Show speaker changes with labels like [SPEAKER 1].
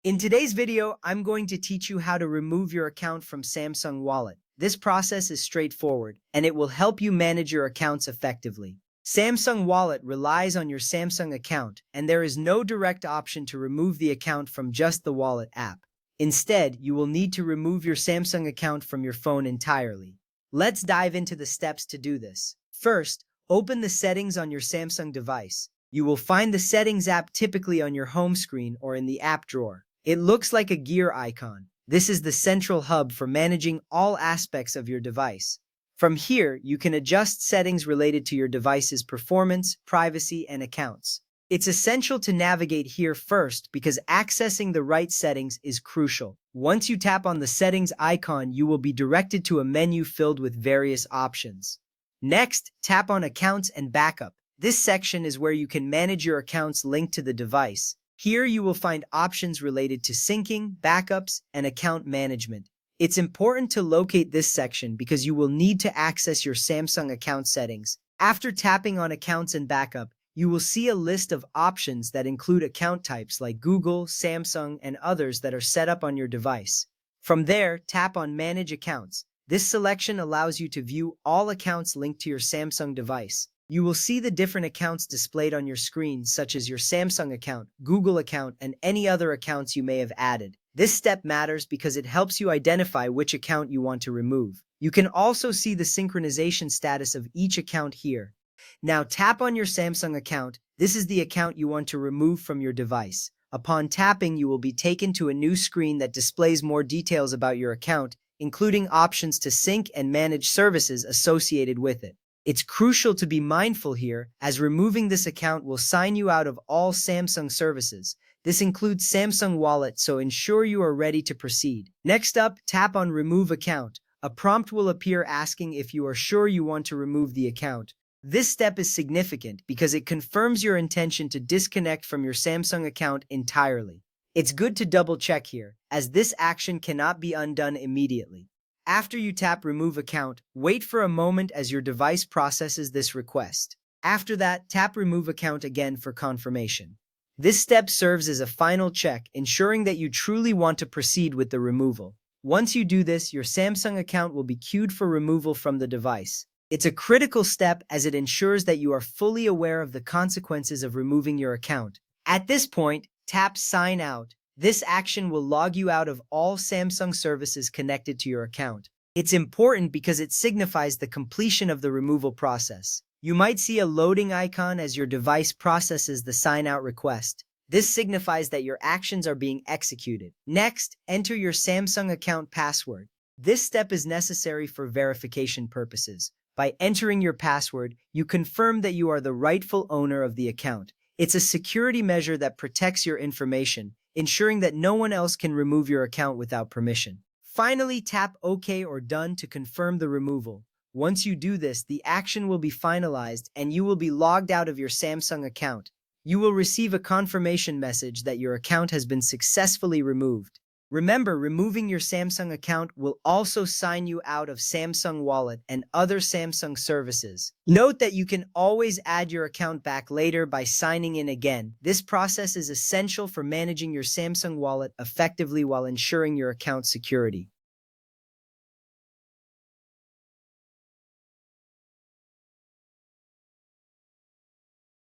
[SPEAKER 1] In today's video, I'm going to teach you how to remove your account from Samsung Wallet. This process is straightforward, and it will help you manage your accounts effectively. Samsung Wallet relies on your Samsung account, and there is no direct option to remove the account from just the Wallet app. Instead, you will need to remove your Samsung account from your phone entirely. Let's dive into the steps to do this. First, open the settings on your Samsung device. You will find the Settings app typically on your home screen or in the app drawer. It looks like a gear icon. This is the central hub for managing all aspects of your device. From here, you can adjust settings related to your device's performance, privacy, and accounts. It's essential to navigate here first because accessing the right settings is crucial. Once you tap on the settings icon, you will be directed to a menu filled with various options. Next, tap on Accounts and Backup. This section is where you can manage your accounts linked to the device. Here you will find options related to syncing, backups, and account management. It's important to locate this section because you will need to access your Samsung account settings. After tapping on Accounts and Backup, you will see a list of options that include account types like Google, Samsung, and others that are set up on your device. From there, tap on Manage Accounts. This selection allows you to view all accounts linked to your Samsung device. You will see the different accounts displayed on your screen, such as your Samsung account, Google account, and any other accounts you may have added. This step matters because it helps you identify which account you want to remove. You can also see the synchronization status of each account here. Now tap on your Samsung account. This is the account you want to remove from your device. Upon tapping, you will be taken to a new screen that displays more details about your account, including options to sync and manage services associated with it. It's crucial to be mindful here, as removing this account will sign you out of all Samsung services. This includes Samsung Wallet, so ensure you are ready to proceed. Next up, tap on Remove Account. A prompt will appear asking if you are sure you want to remove the account. This step is significant because it confirms your intention to disconnect from your Samsung account entirely. It's good to double-check here, as this action cannot be undone immediately. After you tap Remove Account, wait for a moment as your device processes this request. After that, tap Remove Account again for confirmation. This step serves as a final check, ensuring that you truly want to proceed with the removal. Once you do this, your Samsung account will be queued for removal from the device. It's a critical step as it ensures that you are fully aware of the consequences of removing your account. At this point, tap Sign Out. This action will log you out of all Samsung services connected to your account. It's important because it signifies the completion of the removal process. You might see a loading icon as your device processes the sign-out request. This signifies that your actions are being executed. Next, enter your Samsung account password. This step is necessary for verification purposes. By entering your password, you confirm that you are the rightful owner of the account. It's a security measure that protects your information, ensuring that no one else can remove your account without permission. Finally, tap OK or Done to confirm the removal. Once you do this, the action will be finalized and you will be logged out of your Samsung account. You will receive a confirmation message that your account has been successfully removed. Remember, removing your Samsung account will also sign you out of Samsung Wallet and other Samsung services. Note that you can always add your account back later by signing in again. This process is essential for managing your Samsung Wallet effectively while ensuring your account security.